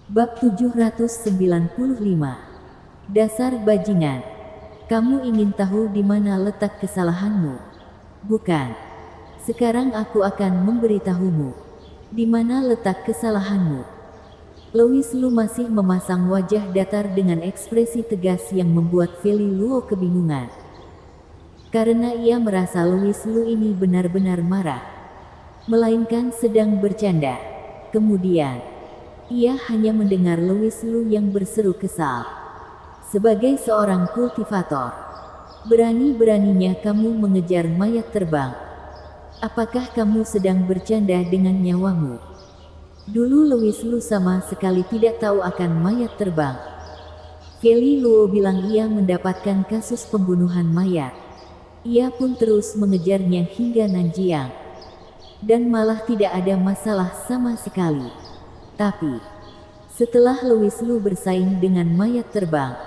Bab 795. Dasar bajingan. Kamu ingin tahu di mana letak kesalahanmu? Bukan. Sekarang aku akan memberitahumu. Di mana letak kesalahanmu? Louis Lu masih memasang wajah datar dengan ekspresi tegas yang membuat Feli Luo kebingungan. Karena ia merasa Louis Lu ini benar-benar marah. Melainkan sedang bercanda. Kemudian ia hanya mendengar Louis Lu yang berseru kesal. Sebagai seorang kultivator, berani-beraninya kamu mengejar mayat terbang. Apakah kamu sedang bercanda dengan nyawamu? Dulu Louis Lu sama sekali tidak tahu akan mayat terbang. Feli Luo bilang ia mendapatkan kasus pembunuhan mayat. Ia pun terus mengejarnya hingga Nanjiang. Dan malah tidak ada masalah sama sekali. Tapi, setelah Louis Lu bersaing dengan mayat terbang,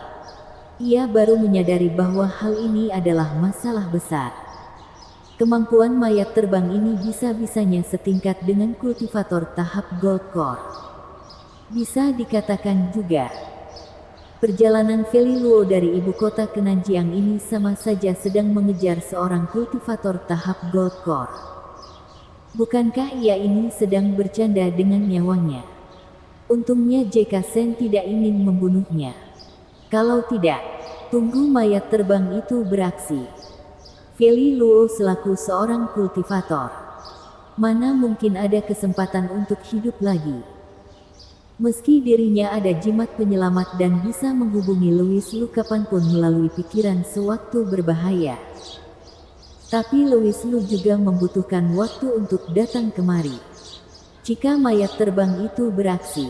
ia baru menyadari bahwa hal ini adalah masalah besar. Kemampuan mayat terbang ini bisa-bisanya setingkat dengan kultivator tahap Gold Core. Bisa dikatakan juga, perjalanan Feli Luo dari ibu kota ke Nanjiang ini sama saja sedang mengejar seorang kultivator tahap Gold Core. Bukankah ia ini sedang bercanda dengan nyawanya? Untungnya J.K. Sen tidak ingin membunuhnya. Kalau tidak, tunggu mayat terbang itu beraksi. Feli Luo selaku seorang kultivator, mana mungkin ada kesempatan untuk hidup lagi. Meski dirinya ada jimat penyelamat dan bisa menghubungi Louis Lu kapanpun melalui pikiran sewaktu berbahaya. Tapi Louis Lu juga membutuhkan waktu untuk datang kemari. Jika mayat terbang itu beraksi,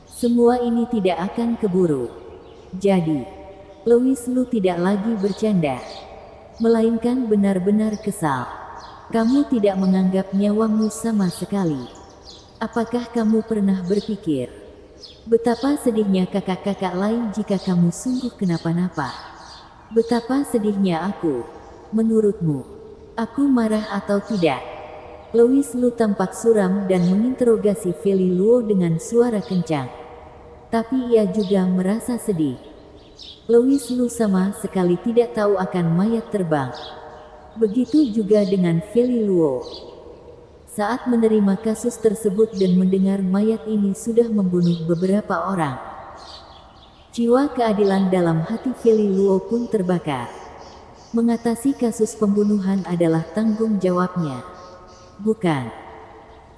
semua ini tidak akan keburu. Jadi, Louis Lu tidak lagi bercanda, melainkan benar-benar kesal. Kamu tidak menganggap nyawamu sama sekali. Apakah kamu pernah berpikir betapa sedihnya kakak-kakak lain jika kamu sungguh kenapa-napa? Betapa sedihnya aku. Menurutmu, aku marah atau tidak? Louis Lu tampak suram dan menginterogasi Feli Luo dengan suara kencang. Tapi ia juga merasa sedih. Louis Lu sama sekali tidak tahu akan mayat terbang. Begitu juga dengan Feli Luo. Saat menerima kasus tersebut dan mendengar mayat ini sudah membunuh beberapa orang, jiwa keadilan dalam hati Feli Luo pun terbakar. Mengatasi kasus pembunuhan adalah tanggung jawabnya. Bukan.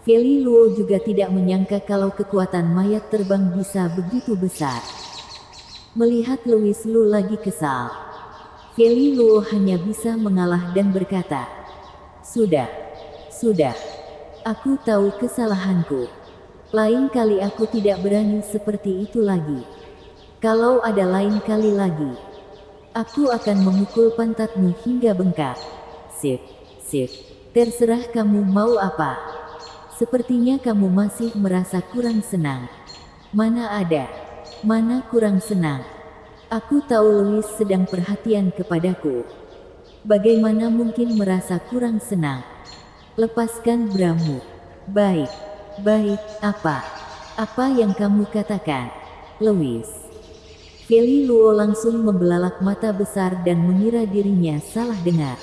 Feli Luo juga tidak menyangka kalau kekuatan mayat terbang bisa begitu besar. Melihat Louis Lu lagi kesal, Feli Luo hanya bisa mengalah dan berkata, Sudah. Aku tahu kesalahanku. Lain kali aku tidak berani seperti itu lagi. Kalau ada lain kali lagi, aku akan memukul pantatmu hingga bengkak. Sip. Terserah kamu mau apa. Sepertinya kamu masih merasa kurang senang. Mana kurang senang. Aku tahu Louis sedang perhatian kepadaku. Bagaimana mungkin merasa kurang senang? Lepaskan bramu. Baik, apa yang kamu katakan, Louis? Feli Luo langsung membelalak mata besar dan mengira dirinya salah dengar.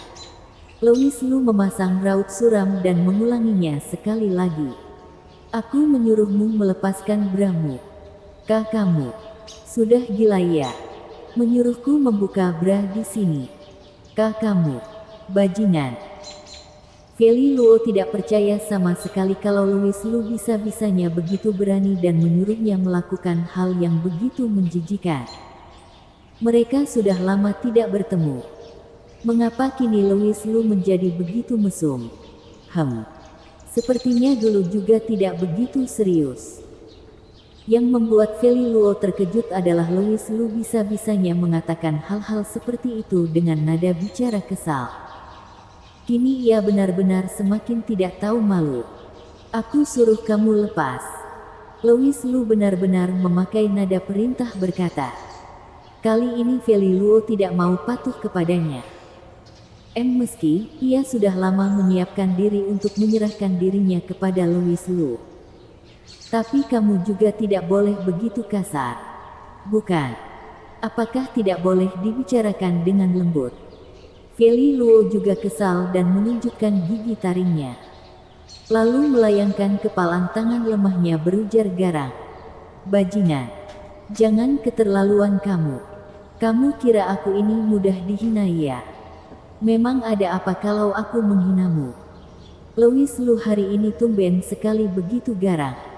Louis Lu memasang raut suram dan mengulanginya sekali lagi. Aku menyuruhmu melepaskan bramu. Kamu sudah gila ya? Menyuruhku membuka bra di sini. Kamu bajingan. Feli Luo tidak percaya sama sekali kalau Louis Lu bisa-bisanya begitu berani dan menyuruhnya melakukan hal yang begitu menjijikan. Mereka sudah lama tidak bertemu. Mengapa kini Louis Lu menjadi begitu mesum? Sepertinya dulu juga tidak begitu serius. Yang membuat Feli Luo terkejut adalah Louis Lu bisa-bisanya mengatakan hal-hal seperti itu dengan nada bicara kesal. Kini ia benar-benar semakin tidak tahu malu. Aku suruh kamu lepas. Louis Lu benar-benar memakai nada perintah berkata. Kali ini Feli Luo tidak mau patuh kepadanya. Meski ia sudah lama menyiapkan diri untuk menyerahkan dirinya kepada Louis Lu. Tapi kamu juga tidak boleh begitu kasar. Bukan? Apakah tidak boleh dibicarakan dengan lembut? Feli Luo juga kesal dan menunjukkan gigi taringnya. Lalu melayangkan kepalan tangan lemahnya berujar garang. Bajingan, jangan keterlaluan kamu. Kamu kira aku ini mudah dihina ya? Memang ada apa kalau aku menghinamu? Louis Lu hari ini tumben sekali begitu garang.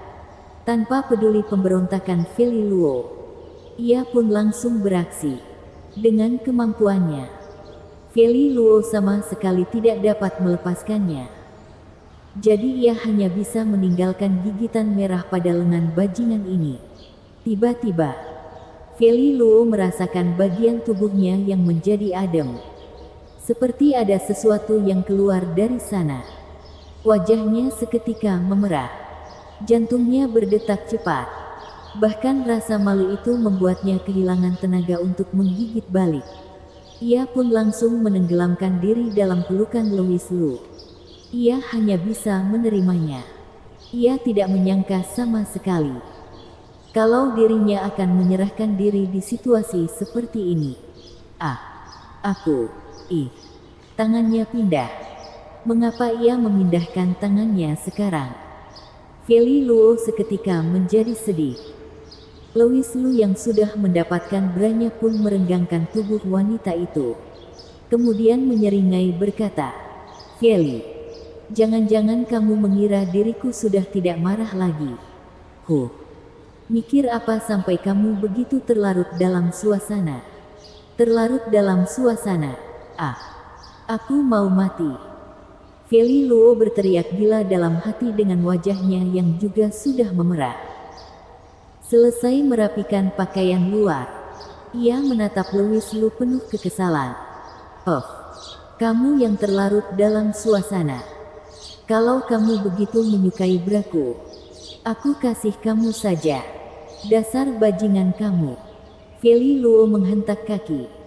Tanpa peduli pemberontakan Feli Luo, ia pun langsung beraksi. Dengan kemampuannya, Feli Luo sama sekali tidak dapat melepaskannya. Jadi ia hanya bisa meninggalkan gigitan merah pada lengan bajingan ini. Tiba-tiba, Feli Luo merasakan bagian tubuhnya yang menjadi adem. Seperti ada sesuatu yang keluar dari sana. Wajahnya seketika memerah. Jantungnya berdetak cepat. Bahkan rasa malu itu membuatnya kehilangan tenaga untuk menggigit balik. Ia pun langsung menenggelamkan diri dalam pelukan Louis Lu. Ia hanya bisa menerimanya. Ia tidak menyangka sama sekali kalau dirinya akan menyerahkan diri di situasi seperti ini. Tangannya pindah. Mengapa ia memindahkan tangannya sekarang? Feli Luo seketika menjadi sedih. Louis Lu yang sudah mendapatkan branya pun merenggangkan tubuh wanita itu. Kemudian menyeringai berkata, "Feli, jangan-jangan kamu mengira diriku sudah tidak marah lagi. Mikir apa sampai kamu begitu terlarut dalam suasana? Terlarut dalam suasana? Aku mau mati." Feli Luo berteriak gila dalam hati dengan wajahnya yang juga sudah memerah. Selesai merapikan pakaian luar, ia menatap Louis Lu penuh kekesalan. Kamu yang terlarut dalam suasana. Kalau kamu begitu menyukai braku, aku kasih kamu saja. Dasar bajingan kamu. Feli Luo menghentak kaki.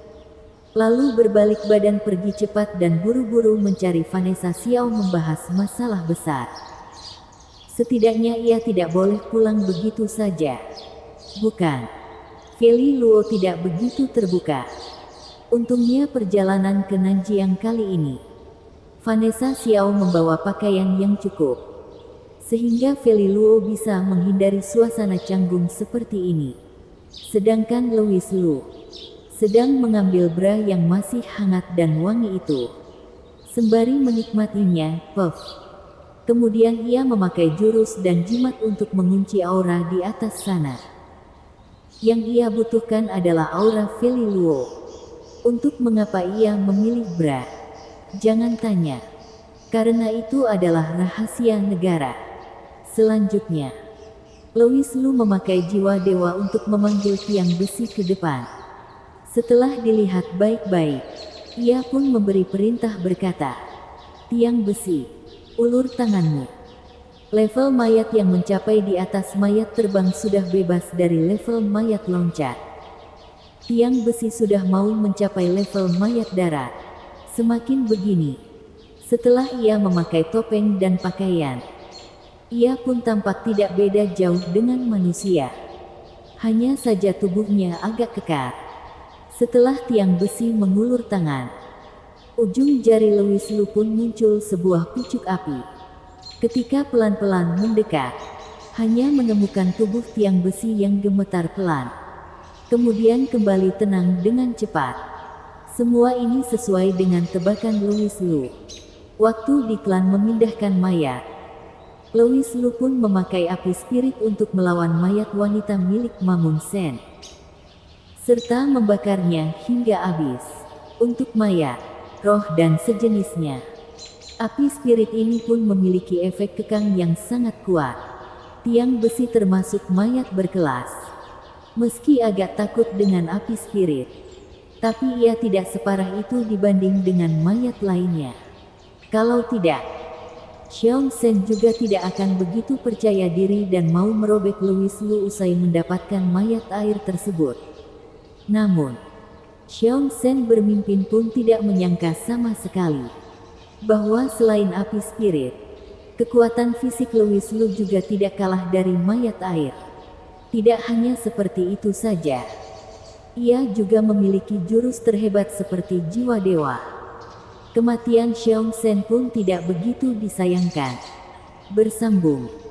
Lalu berbalik badan pergi cepat dan buru-buru mencari Vanessa Xiao membahas masalah besar. Setidaknya ia tidak boleh pulang begitu saja. Bukan. Feli Luo tidak begitu terbuka. Untungnya perjalanan ke Nanjiang kali ini, Vanessa Xiao membawa pakaian yang cukup, sehingga Feli Luo bisa menghindari suasana canggung seperti ini. Sedangkan Louis Lu sedang mengambil bra yang masih hangat dan wangi itu. Sembari menikmatinya, kemudian ia memakai jurus dan jimat untuk mengunci aura di atas sana. Yang ia butuhkan adalah aura Feli Luo. Untuk mengapa ia memilih bra? Jangan tanya. Karena itu adalah rahasia negara. Selanjutnya, Louis Lu memakai jiwa dewa untuk memanggil tiang besi ke depan. Setelah dilihat baik-baik, ia pun memberi perintah berkata, "Tiang besi, ulur tanganmu." Level mayat yang mencapai di atas mayat terbang sudah bebas dari level mayat loncat. Tiang besi sudah mau mencapai level mayat darat. Semakin begini, setelah ia memakai topeng dan pakaian, ia pun tampak tidak beda jauh dengan manusia. Hanya saja tubuhnya agak kekar. Setelah tiang besi mengulur tangan, ujung jari Louis Lu pun muncul sebuah pucuk api. Ketika pelan-pelan mendekat, hanya menemukan tubuh tiang besi yang gemetar pelan. Kemudian kembali tenang dengan cepat. Semua ini sesuai dengan tebakan Louis Lu. Waktu di klan memindahkan mayat, Louis Lu pun memakai api spirit untuk melawan mayat wanita milik Mamun Sen, serta membakarnya hingga habis. Untuk mayat, roh dan sejenisnya, api spirit ini pun memiliki efek kekang yang sangat kuat. Tiang besi termasuk mayat berkelas. Meski agak takut dengan api spirit, tapi ia tidak separah itu dibanding dengan mayat lainnya. Kalau tidak, Xiong Sen juga tidak akan begitu percaya diri dan mau merobek Louis Lu usai mendapatkan mayat air tersebut. Namun, Xiong Sen bermimpin pun tidak menyangka sama sekali bahwa selain api spirit, Kekuatan fisik Louis Lu juga tidak kalah dari mayat air. Tidak hanya seperti itu saja. Ia juga memiliki jurus terhebat seperti jiwa dewa. Kematian Xiong Shen pun tidak begitu disayangkan. Bersambung.